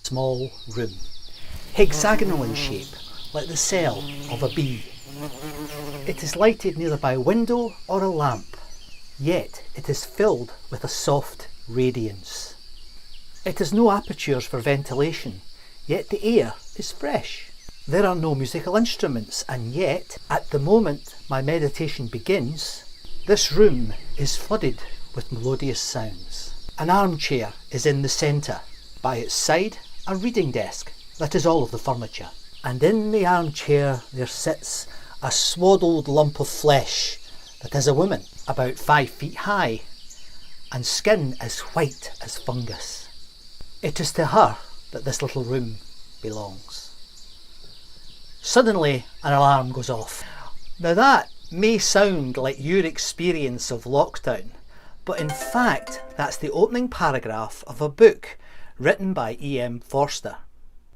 Small room, hexagonal in shape, like the cell of a bee. It is lighted neither by a window or a lamp, yet it is filled with a soft radiance. It has no apertures for ventilation, yet the air is fresh. There are no musical instruments, and yet, at the moment my meditation begins, this room is flooded with melodious sounds. An armchair is in the centre. By its side, a reading desk. That is all of the furniture. And in the armchair there sits a swaddled lump of flesh that is a woman, about 5 feet high, and skin as white as fungus. It is to her that this little room belongs. Suddenly an alarm goes off. Now that may sound like your experience of lockdown, but in fact that's the opening paragraph of a book written by E.M. Forster.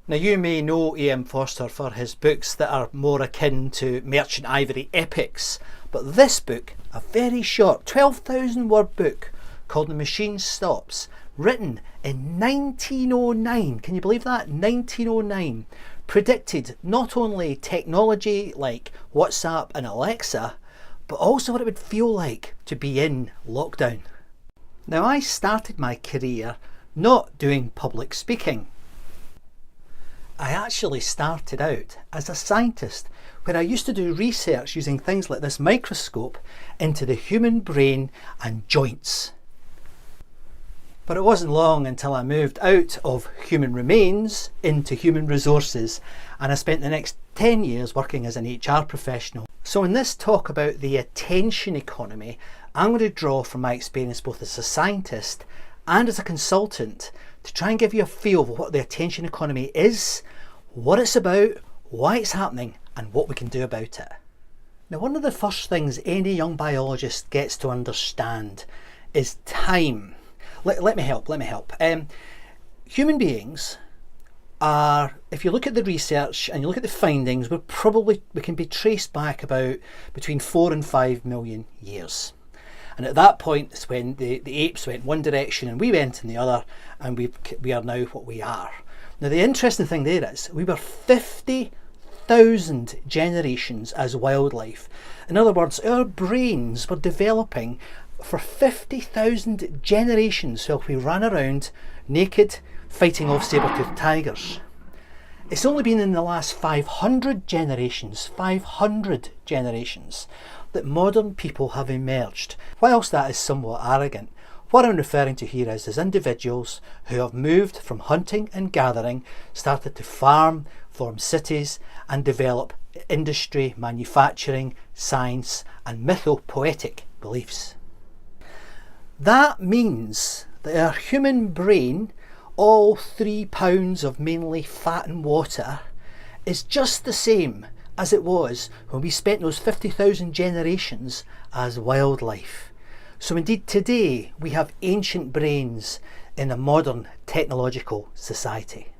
Now you may know E.M. Forster for his books that are more akin to Merchant Ivory epics, but this book, a very short 12,000 word book called The Machine Stops, written in 1909, can you believe that? 1909, predicted not only technology like WhatsApp and Alexa, but also what it would feel like to be in lockdown. Now I started my career not doing public speaking. I actually started out as a scientist, where I used to do research using things like this microscope into the human brain and joints. But it wasn't long until I moved out of human remains into human resources, and I spent the next 10 years working as an HR professional. So in this talk about the attention economy, I'm going to draw from my experience both as a scientist and as a consultant to try and give you a feel of what the attention economy is, what it's about, why it's happening, and what we can do about it. Now, one of the first things any young biologist gets to understand is time. Let me help. Human beings are, if you look at the research and you look at the findings, we can be traced back about between 4 and 5 million years. And at that point is when the apes went one direction and we went in the other, and we are now what we are. Now the interesting thing there is we were 50,000 generations as wildlife. In other words, our brains were developing for 50,000 generations while we ran around naked fighting off saber-toothed tigers. It's only been in the last 500 generations, that modern people have emerged. Whilst that is somewhat arrogant, what I'm referring to here is individuals who have moved from hunting and gathering, started to farm, form cities, and develop industry, manufacturing, science, and mythopoetic beliefs. That means that our human brain, all 3 pounds of mainly fat and water, is just the same as it was when we spent those 50,000 generations as wildlife. So indeed today we have ancient brains in a modern technological society.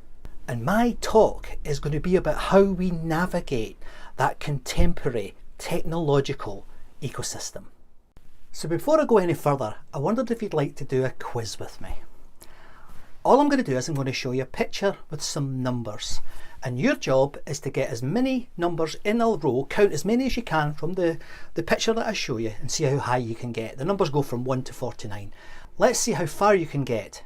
And my talk is going to be about how we navigate that contemporary technological ecosystem. So before I go any further, I wondered if you'd like to do a quiz with me. All I'm going to do is I'm going to show you a picture with some numbers, and your job is to get as many numbers in a row, count as many as you can from the picture that I show you, and see how high you can get. The numbers go from 1 to 49. Let's see how far you can get.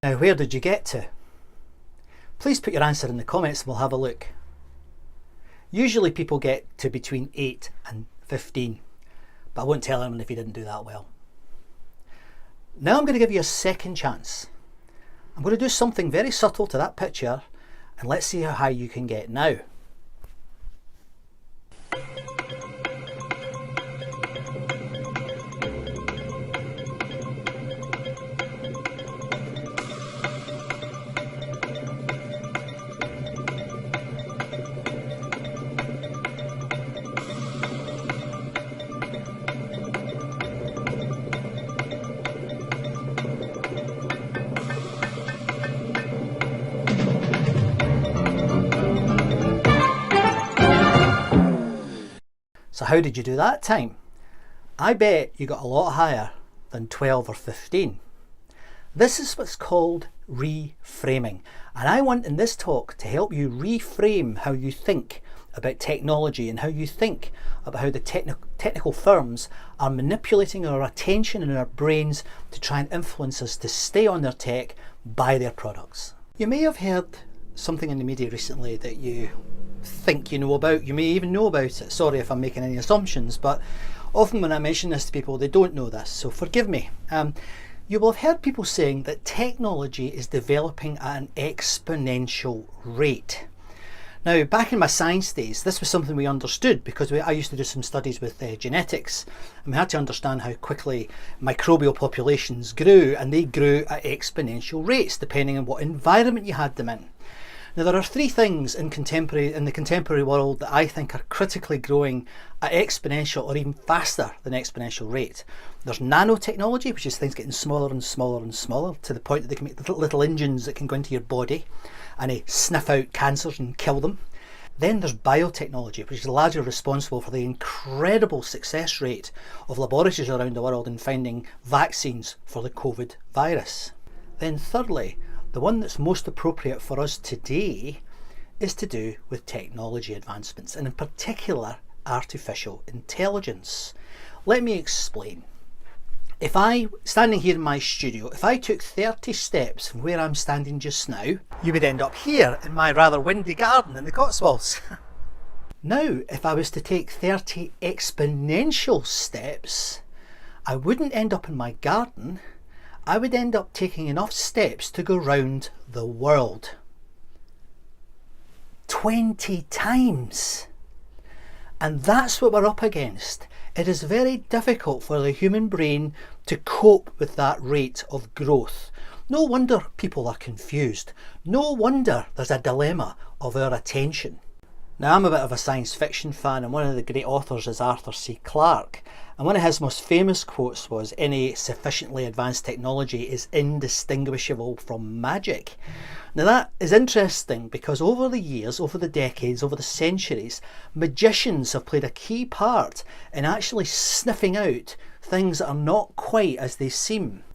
Now, where did you get to? Please put your answer in the comments and we'll have a look. Usually people get to between 8 and 15, but I won't tell anyone if you didn't do that well. Now I'm going to give you a second chance. I'm going to do something very subtle to that picture, and let's see how high you can get now. So how did you do that time? I bet you got a lot higher than 12 or 15. This is what's called reframing. And I want in this talk to help you reframe how you think about technology and how you think about how the technical firms are manipulating our attention and our brains to try and influence us to stay on their tech, buy their products. You may have heard something in the media recently that you think you know about. You may even know about it. Sorry if I'm making any assumptions, but often when I mention this to people, they don't know this, so forgive me. You will have heard people saying that technology is developing at an exponential rate. Now, back in my science days, this was something we understood because I used to do some studies with genetics, and we had to understand how quickly microbial populations grew, and they grew at exponential rates depending on what environment you had them in. Now, there are three things in the contemporary world that I think are critically growing at exponential or even faster than exponential rate. There's nanotechnology, which is things getting smaller and smaller and smaller to the point that they can make little engines that can go into your body and they sniff out cancers and kill them. Then there's biotechnology, which is largely responsible for the incredible success rate of laboratories around the world in finding vaccines for the COVID virus. Then thirdly, the one that's most appropriate for us today is to do with technology advancements, and in particular artificial intelligence. Let me explain. If standing here in my studio, if I took 30 steps from where I'm standing just now, you would end up here in my rather windy garden in the Cotswolds. Now, if I was to take 30 exponential steps, I wouldn't end up in my garden. I would end up taking enough steps to go round the world. 20 times. And that's what we're up against. It is very difficult for the human brain to cope with that rate of growth. No wonder people are confused. No wonder there's a dilemma of our attention. Now, I'm a bit of a science fiction fan, and one of the great authors is Arthur C. Clarke. And one of his most famous quotes was, "Any sufficiently advanced technology is indistinguishable from magic." Now that is interesting because over the years, over the decades, over the centuries, magicians have played a key part in actually sniffing out things that are not quite as they seem.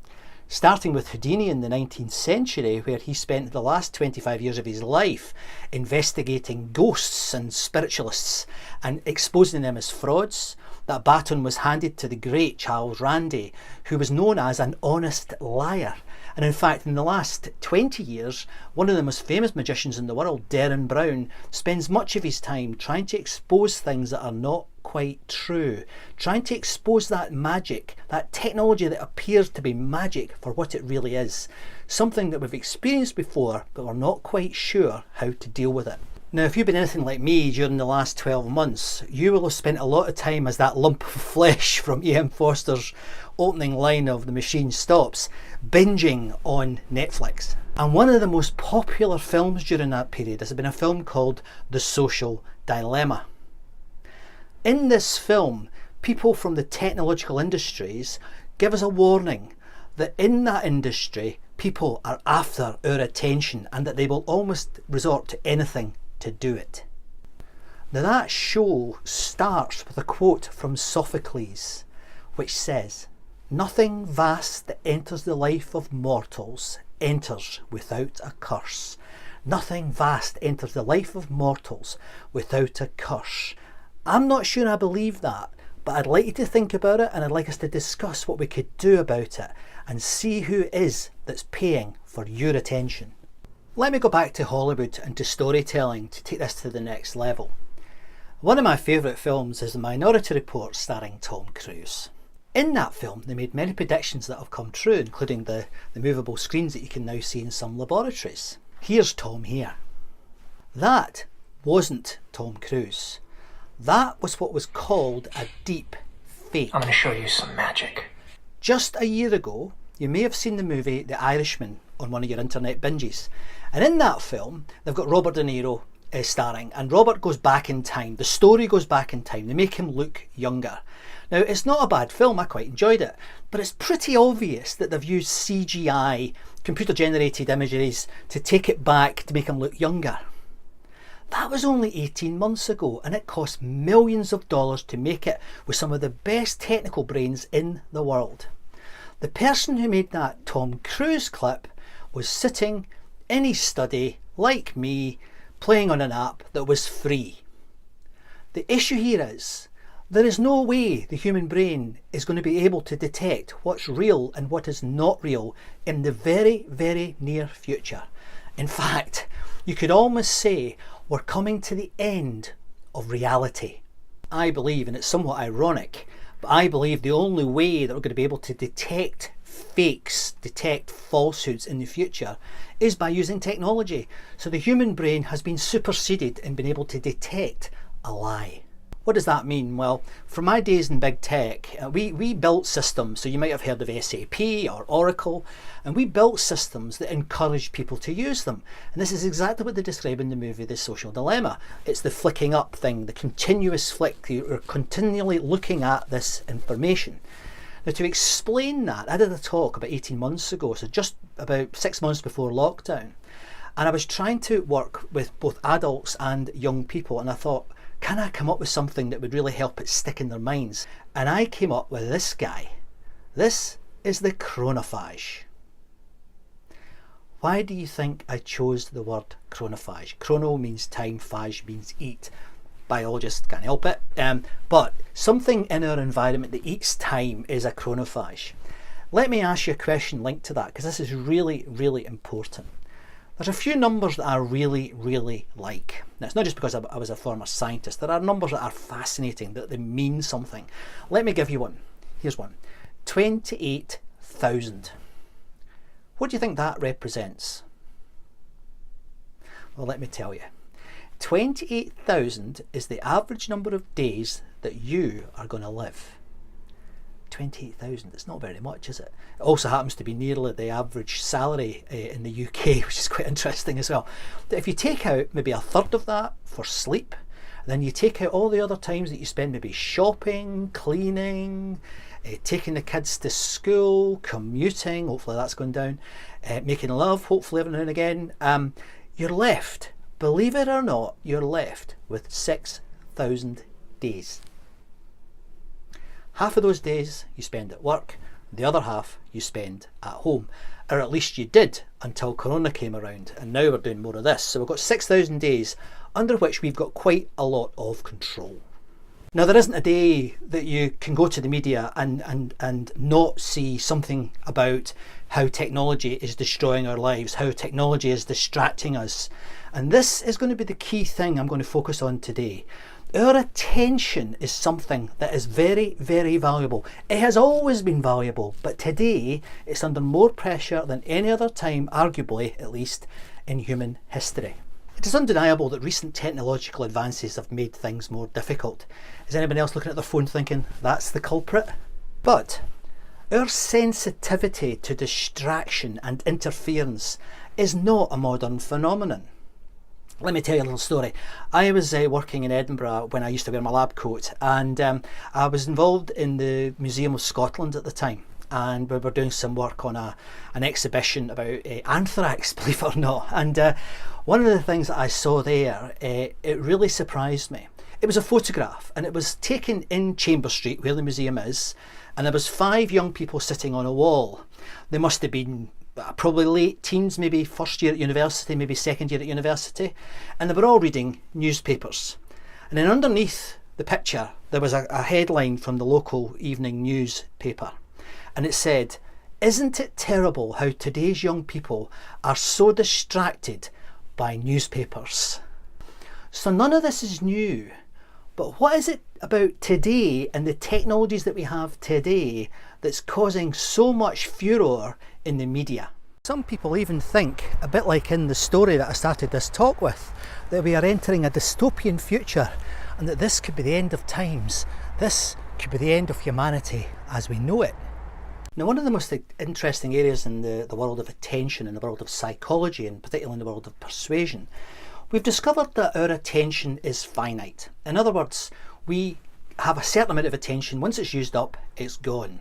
Starting with Houdini in the 19th century, where he spent the last 25 years of his life investigating ghosts and spiritualists and exposing them as frauds. That baton was handed to the great Charles Randi, who was known as an honest liar. And in fact, in the last 20 years, one of the most famous magicians in the world, Derren Brown, spends much of his time trying to expose things that are not quite true, trying to expose that magic, that technology that appears to be magic for what it really is, something that we've experienced before but we're not quite sure how to deal with it. Now, if you've been anything like me during the last 12 months, you will have spent a lot of time as that lump of flesh from E.M. Forster's opening line of The Machine Stops, binging on Netflix. And one of the most popular films during that period has been a film called The Social Dilemma. In this film, people from the technological industries give us a warning that in that industry, people are after our attention and that they will almost resort to anything to do it. Now that show starts with a quote from Sophocles, which says, "Nothing vast that enters the life of mortals enters without a curse. Nothing vast enters the life of mortals without a curse." I'm not sure I believe that, but I'd like you to think about it, and I'd like us to discuss what we could do about it and see who it is that's paying for your attention. Let me go back to Hollywood and to storytelling to take this to the next level. One of my favourite films is The Minority Report starring Tom Cruise. In that film, they made many predictions that have come true, including the movable screens that you can now see in some laboratories. Here's Tom here. That wasn't Tom Cruise. That was what was called a deep fake. I'm going to show you some magic. Just a year ago, you may have seen the movie The Irishman on one of your internet binges. And in that film, they've got Robert De Niro starring, and Robert goes back in time. The story goes back in time. They make him look younger. Now, it's not a bad film, I quite enjoyed it, but it's pretty obvious that they've used CGI, computer-generated images, to take it back to make him look younger. That was only 18 months ago, and it cost millions of dollars to make it with some of the best technical brains in the world. The person who made that Tom Cruise clip was sitting in his study, like me, playing on an app that was free. The issue here is, there is no way the human brain is going to be able to detect what's real and what is not real in the very, very near future. In fact, you could almost say we're coming to the end of reality. I believe, and it's somewhat ironic, but I believe the only way that we're going to be able to detect fakes, detect falsehoods in the future is by using technology. So the human brain has been superseded in being able to detect a lie. What does that mean? Well, from my days in big tech, we built systems, so you might have heard of SAP or Oracle, and we built systems that encourage people to use them. And this is exactly what they describe in the movie The Social Dilemma. It's the flicking up thing, the continuous flick. You're continually looking at this information. Now, to explain that, I did a talk about 18 months ago, so just about 6 months before lockdown, and I was trying to work with both adults and young people, and I thought, can I come up with something that would really help it stick in their minds? And I came up with this guy. This is the chronophage. Why do you think I chose the word chronophage? Chrono means time, phage means eat. Biologists can't help it. But something in our environment that eats time is a chronophage. Let me ask you a question linked to that, because this is really, really important. There's a few numbers that I really, really like. Now, it's not just because I was a former scientist. There are numbers that are fascinating, that they mean something. Let me give you one. Here's one. 28,000. What do you think that represents? Well, let me tell you. 28,000 is the average number of days that you are going to live. 28,000, it's not very much, is it? It also happens to be nearly the average salary in the UK, which is quite interesting as well. But if you take out maybe a third of that for sleep, then you take out all the other times that you spend maybe shopping, cleaning, taking the kids to school, commuting, hopefully that's going down, making love, hopefully every now and again, you're left, believe it or not, you're left with 6,000 days. Half of those days you spend at work, the other half you spend at home, or at least you did until Corona came around, and now we're doing more of this. So we've got 6,000 days under which we've got quite a lot of control. Now, there isn't a day that you can go to the media and not see something about how technology is destroying our lives, how technology is distracting us. And this is going to be the key thing I'm going to focus on today. Our attention is something that is very, very valuable. It has always been valuable, but today it's under more pressure than any other time, arguably, at least, in human history. It is undeniable that recent technological advances have made things more difficult. Is anybody else looking at their phone thinking, that's the culprit? But our sensitivity to distraction and interference is not a modern phenomenon. Let me tell you a little story. I was working in Edinburgh when I used to wear my lab coat, and I was involved in the Museum of Scotland at the time, and we were doing some work on an exhibition about anthrax, believe it or not. And one of the things that I saw there, it really surprised me. It was a photograph, and it was taken in Chamber Street, where the museum is, and there was 5 young people sitting on a wall. They must have been probably late teens, maybe first year at university, maybe second year at university, and they were all reading newspapers. And then underneath the picture there was a headline from the local evening newspaper, and it said, "Isn't it terrible how today's young people are so distracted by newspapers?" So none of this is new, but what is it about today and the technologies that we have today that's causing so much furore in the media? Some people even think, a bit like in the story that I started this talk with, that we are entering a dystopian future and that this could be the end of times. This could be the end of humanity as we know it. Now, one of the most interesting areas in the world of attention, in the world of psychology, and particularly in the world of persuasion, we've discovered that our attention is finite. In other words, we have a certain amount of attention. Once it's used up, it's gone.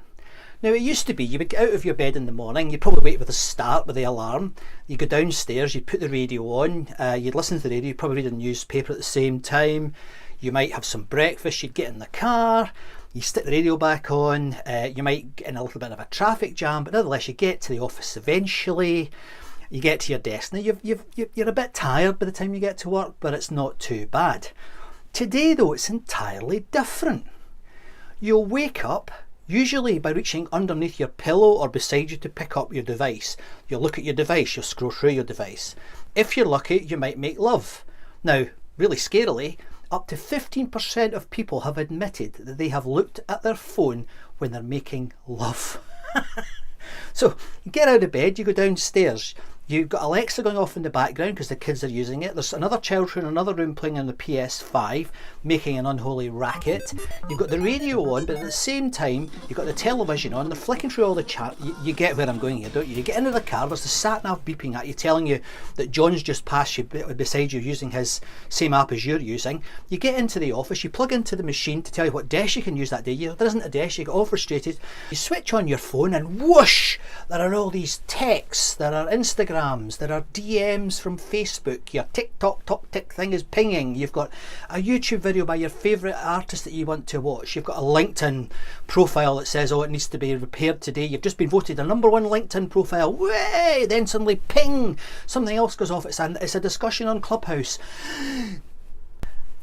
Now, it used to be you would get out of your bed in the morning, you'd probably wait with a start with the alarm, you go downstairs, you'd put the radio on, you'd listen to the radio, you'd probably read a newspaper at the same time, you might have some breakfast, you'd get in the car, you stick the radio back on, you might get in a little bit of a traffic jam, but nevertheless you get to the office eventually, you get to your desk. Now you're a bit tired by the time you get to work, but it's not too bad. Today though, it's entirely different. You'll wake up, usually by reaching underneath your pillow or beside you to pick up your device. You'll look at your device, you'll scroll through your device. If you're lucky, you might make love. Now, really scarily, up to 15% of people have admitted that they have looked at their phone when they're making love. So you get out of bed, you go downstairs, you've got Alexa going off in the background because the kids are using it. There's another child in another room playing on the PS5, making an unholy racket. You've got the radio on, but at the same time, you've got the television on. They're flicking through all the chat. You get where I'm going here, don't you? You get into the car, there's the sat-nav beeping at you, telling you that John's just passed you beside you using his same app as you're using. You get into the office, you plug into the machine to tell you what desk you can use that day. There isn't a desk, you get all frustrated. You switch on your phone and whoosh, there are all these texts, there are Instagrams, there are DMs from Facebook, your TikTok top tick thing is pinging, you've got a YouTube video by your favourite artist that you want to watch, you've got a LinkedIn profile that says, oh, it needs to be repaired today, you've just been voted the #1 LinkedIn profile, way, then suddenly ping, something else goes off, it's a discussion on Clubhouse.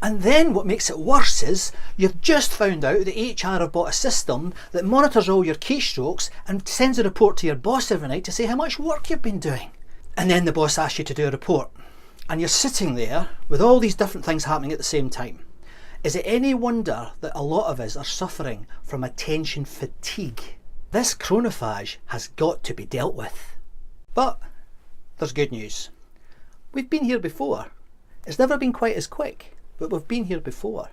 And then what makes it worse is you've just found out that HR have bought a system that monitors all your keystrokes and sends a report to your boss every night to say how much work you've been doing. And then the boss asks you to do a report. And you're sitting there with all these different things happening at the same time. Is it any wonder that a lot of us are suffering from attention fatigue? This chronophage has got to be dealt with. But there's good news. We've been here before. It's never been quite as quick, but we've been here before.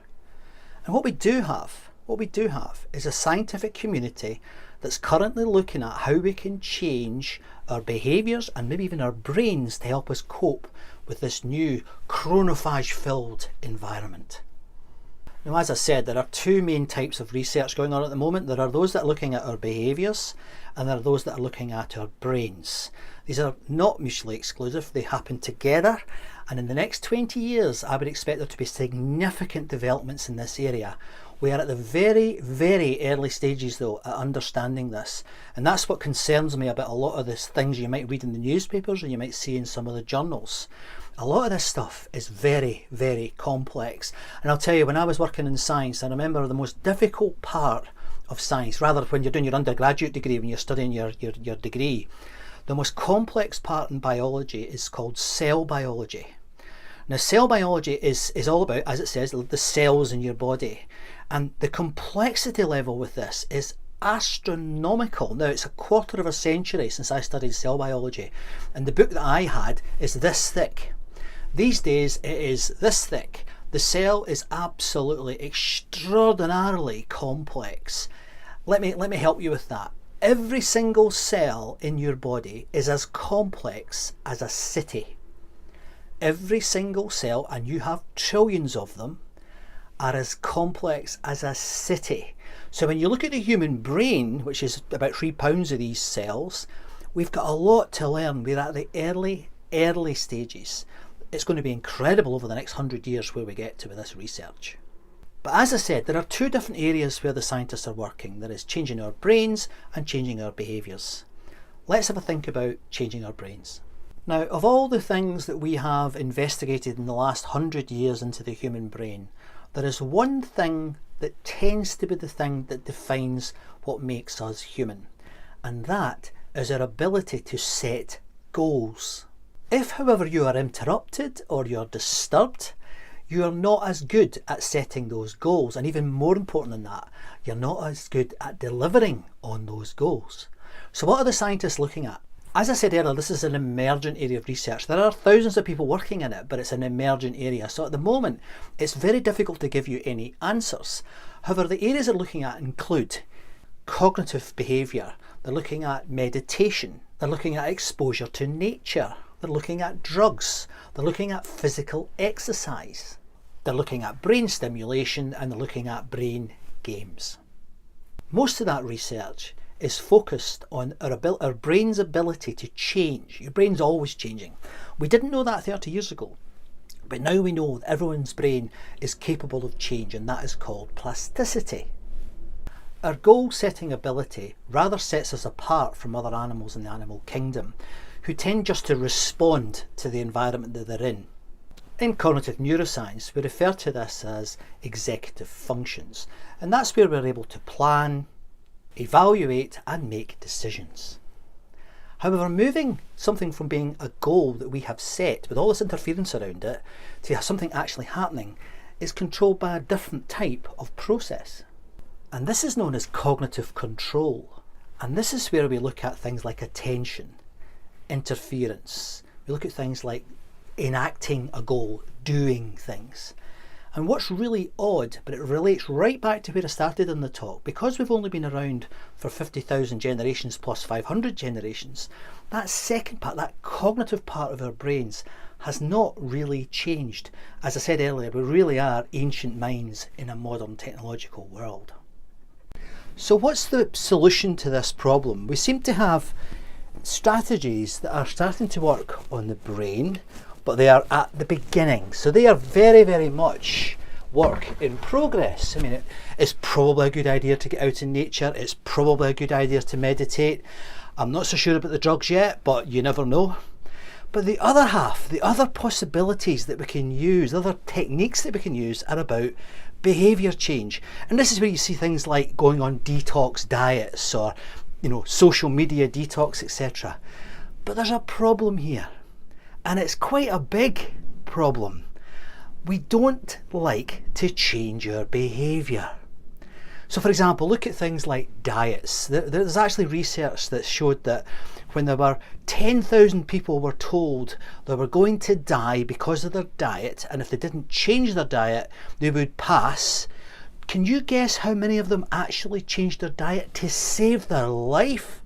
And what we do have is a scientific community that's currently looking at how we can change our behaviours and maybe even our brains to help us cope with this new chronophage-filled environment. Now, as I said, there are two main types of research going on at the moment. There are those that are looking at our behaviours and there are those that are looking at our brains. These are not mutually exclusive, they happen together, and in the next 20 years I would expect there to be significant developments in this area. We are at the very, very early stages though at understanding this, and that's what concerns me about a lot of these things you might read in the newspapers and you might see in some of the journals. A lot of this stuff is very, very complex, and I'll tell you, when I was working in science, I remember the most difficult part of science, rather when you're doing your undergraduate degree, when you're studying your degree, the most complex part in biology is called cell biology. Now, cell biology is all about, as it says, the cells in your body. And the complexity level with this is astronomical. Now, it's a quarter of a century since I studied cell biology. And the book that I had is this thick. These days, it is this thick. The cell is absolutely extraordinarily complex. Let me help you with that. Every single cell in your body is as complex as a city. Every single cell, and you have trillions of them, are as complex as a city. So when you look at the human brain, which is about 3 pounds of these cells, we've got a lot to learn. We're at the early stages. It's going to be incredible over the next 100 years where we get to with this research. But as I said, there are two different areas where the scientists are working. There is changing our brains and changing our behaviours. Let's have a think about changing our brains. Now, of all the things that we have investigated in the last 100 years into the human brain, there is one thing that tends to be the thing that defines what makes us human, and that is our ability to set goals. If, however, you are interrupted or you're disturbed, you are not as good at setting those goals, and even more important than that, you're not as good at delivering on those goals. So what are the scientists looking at? As I said earlier, this is an emergent area of research. There are thousands of people working in it, but it's an emergent area. So at the moment, it's very difficult to give you any answers. However, the areas they're looking at include cognitive behaviour. They're looking at meditation. They're looking at exposure to nature. They're looking at drugs. They're looking at physical exercise. They're looking at brain stimulation, and they're looking at brain games. Most of that research is focused on our brain's ability to change. Your brain's always changing. We didn't know that 30 years ago, but now we know that everyone's brain is capable of change, and that is called plasticity. Our goal-setting ability rather sets us apart from other animals in the animal kingdom, who tend just to respond to the environment that they're in. In cognitive neuroscience, we refer to this as executive functions, and that's where we're able to plan, evaluate and make decisions. However, moving something from being a goal that we have set with all this interference around it to something actually happening is controlled by a different type of process. And this is known as cognitive control. And this is where we look at things like attention, interference. We look at things like enacting a goal, doing things. And what's really odd, but it relates right back to where I started in the talk, because we've only been around for 50,000 generations plus 500 generations, that second part, that cognitive part of our brains has not really changed. As I said earlier, we really are ancient minds in a modern technological world. So what's the solution to this problem? We seem to have strategies that are starting to work on the brain, but they are at the beginning. So they are very, very much work in progress. I mean, it's probably a good idea to get out in nature. It's probably a good idea to meditate. I'm not so sure about the drugs yet, but you never know. But the other half, the other possibilities that we can use, the other techniques that we can use are about behaviour change. And this is where you see things like going on detox diets or, social media detox, etc. But there's a problem here, and it's quite a big problem. We don't like to change our behaviour. So for example, look at things like diets. There's actually research that showed that when there were 10,000 people were told they were going to die because of their diet, and if they didn't change their diet, they would pass. Can you guess how many of them actually changed their diet to save their life?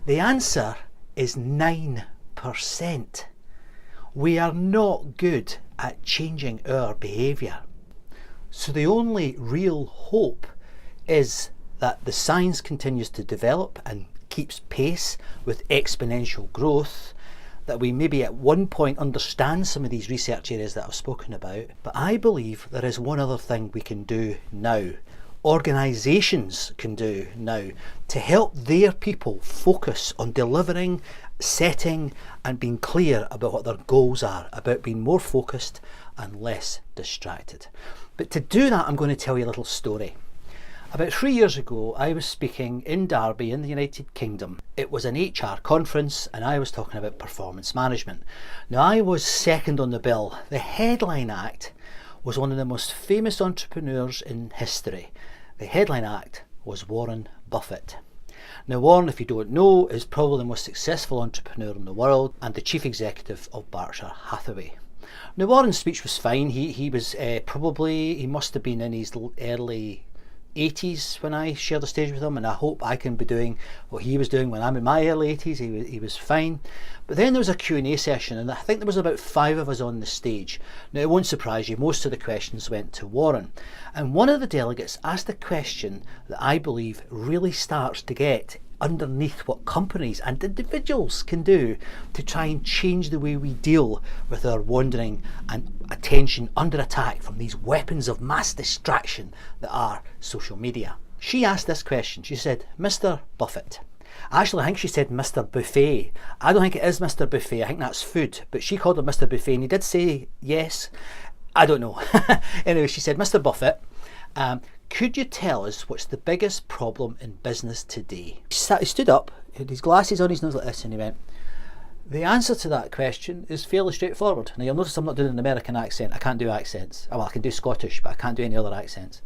The answer is 9%. We are not good at changing our behaviour. So the only real hope is that the science continues to develop and keeps pace with exponential growth, that we maybe at one point understand some of these research areas that I've spoken about. But I believe there is one other thing we can do now, organisations can do now, to help their people focus on delivering, setting and being clear about what their goals are, about being more focused and less distracted. But to do that, I'm going to tell you a little story. About 3 years ago, I was speaking in Derby in the United Kingdom. It was an HR conference and I was talking about performance management. Now, I was second on the bill. The headline act was one of the most famous entrepreneurs in history. The headline act was Warren Buffett. Now, Warren, if you don't know, is probably the most successful entrepreneur in the world and the chief executive of Berkshire Hathaway. Now, Warren's speech was fine. He must have been in his early 80s when I shared the stage with him, and I hope I can be doing what he was doing when I'm in my early 80s. He was fine. But then there was a Q&A session, and I think there was about 5 of us on the stage. Now, it won't surprise you, most of the questions went to Warren, and one of the delegates asked a question that I believe really starts to get underneath what companies and individuals can do to try and change the way we deal with our wandering and attention under attack from these weapons of mass distraction that are social media. She asked this question. She said, "Mr. Buffett." Actually, I think she said Mr. Buffet. I don't think it is Mr. Buffet. I think that's food. But she called him Mr. Buffet, and he did say yes. I don't know. Anyway, she said, "Mr. Buffett, could you tell us what's the biggest problem in business today?" He stood up, had his glasses on his nose like this, and he went, "The answer to that question is fairly straightforward." Now, you'll notice I'm not doing an American accent. I can't do accents. Well, I can do Scottish, but I can't do any other accents.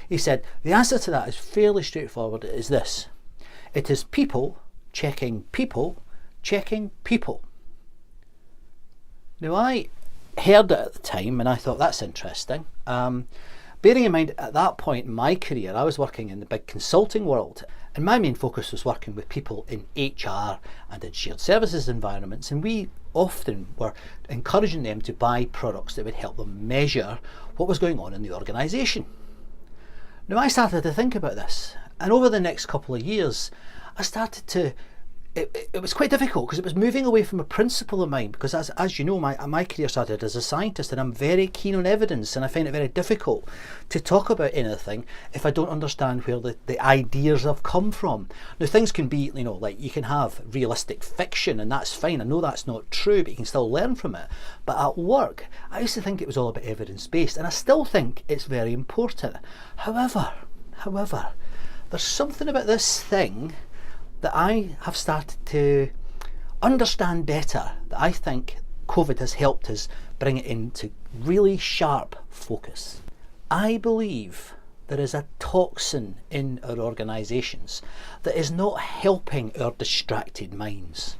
He said, "The answer to that is fairly straightforward. It is this. It is people checking people checking people." Now, I heard it at the time and I thought, that's interesting. Bearing in mind, at that point in my career, I was working in the big consulting world, and my main focus was working with people in HR and in shared services environments, and we often were encouraging them to buy products that would help them measure what was going on in the organisation. Now, I started to think about this, And over the next couple of years, I started to, it was quite difficult because it was moving away from a principle of mine, because as you know, my career started as a scientist, and I'm very keen on evidence, and I find it very difficult to talk about anything if I don't understand where the ideas have come from. Now, things can be, you know, like you can have realistic fiction, and that's fine. I know that's not true, but you can still learn from it. But at work, I used to think it was all about evidence-based, and I still think it's very important. However, there's something about this thing that I have started to understand better, that I think COVID has helped us bring it into really sharp focus. I believe there is a toxin in our organisations that is not helping our distracted minds.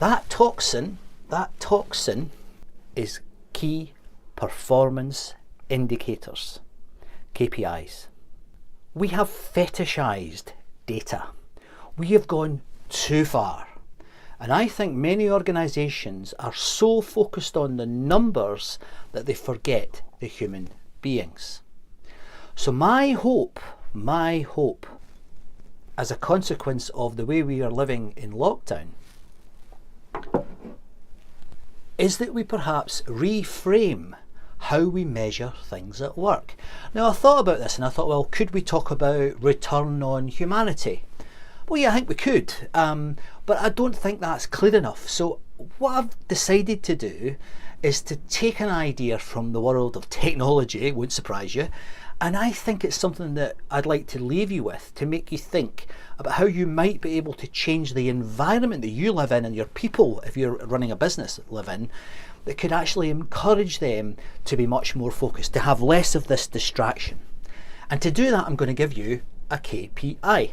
That toxin is key performance indicators, KPIs. We have fetishised data. We have gone too far. And I think many organisations are so focused on the numbers that they forget the human beings. So my hope, as a consequence of the way we are living in lockdown, is that we perhaps reframe how we measure things at work. Now, I thought about this and I thought, well, could we talk about return on humanity? Well, yeah, I think we could, but I don't think that's clear enough. So what I've decided to do is to take an idea from the world of technology, won't surprise you, and I think it's something that I'd like to leave you with, to make you think about how you might be able to change the environment that you live in, and your people, if you're running a business, live in, that could actually encourage them to be much more focused, to have less of this distraction. And to do that, I'm going to give you a KPI.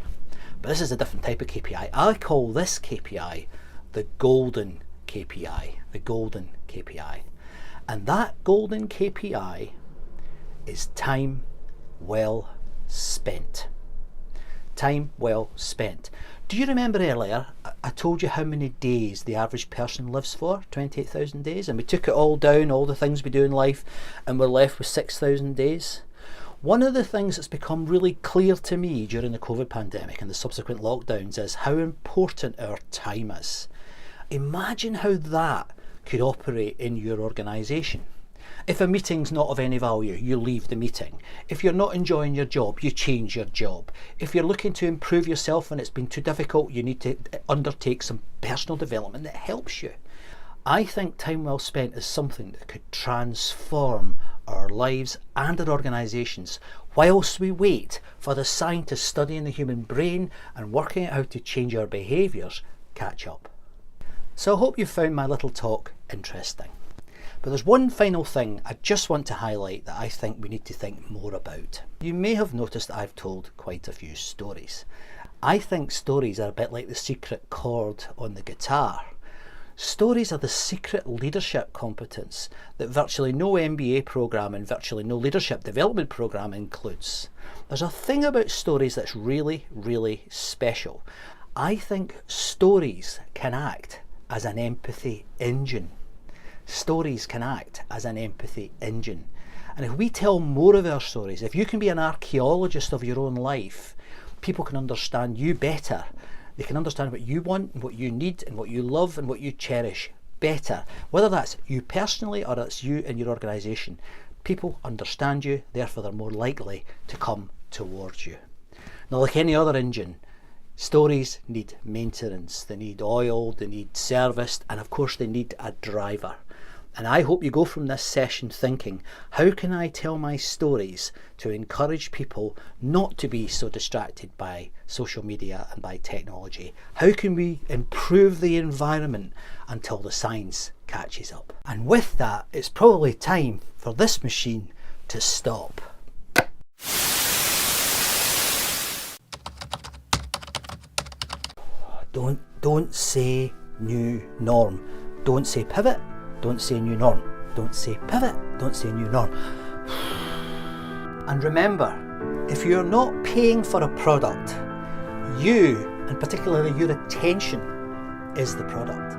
But this is a different type of KPI. I call this KPI the golden KPI, the golden KPI. And that golden KPI is time well spent. Time well spent. Do you remember earlier I told you how many days the average person lives for? 28,000 days. And we took it all down, all the things we do in life, and we're left with 6,000 days. One of the things that's become really clear to me during the COVID pandemic and the subsequent lockdowns is how important our time is. Imagine how that could operate in your organisation. If a meeting's not of any value, you leave the meeting. If you're not enjoying your job, you change your job. If you're looking to improve yourself and it's been too difficult, you need to undertake some personal development that helps you. I think time well spent is something that could transform our lives and our organisations whilst we wait for the scientists studying the human brain and working out how to change our behaviours catch up. So I hope you found my little talk interesting. But there's one final thing I just want to highlight that I think we need to think more about. You may have noticed that I've told quite a few stories. I think stories are a bit like the secret chord on the guitar. Stories are the secret leadership competence that virtually no MBA programme and virtually no leadership development programme includes. There's a thing about stories that's really, really special. I think stories can act as an empathy engine. Stories can act as an empathy engine. And if we tell more of our stories, if you can be an archaeologist of your own life, people can understand you better. They can understand what you want and what you need and what you love and what you cherish better. Whether that's you personally or it's you and your organisation, people understand you, therefore they're more likely to come towards you. Now, like any other engine, stories need maintenance, they need oil, they need serviced, and of course they need a driver. And I hope you go from this session thinking, how can I tell my stories to encourage people not to be so distracted by social media and by technology? How can we improve the environment until the science catches up? And with that, it's probably time for this machine to stop. Don't say new norm. Don't say pivot. Don't say new norm. Don't say pivot. Don't say new norm. And remember, if you're not paying for a product, you, and particularly your attention, is the product.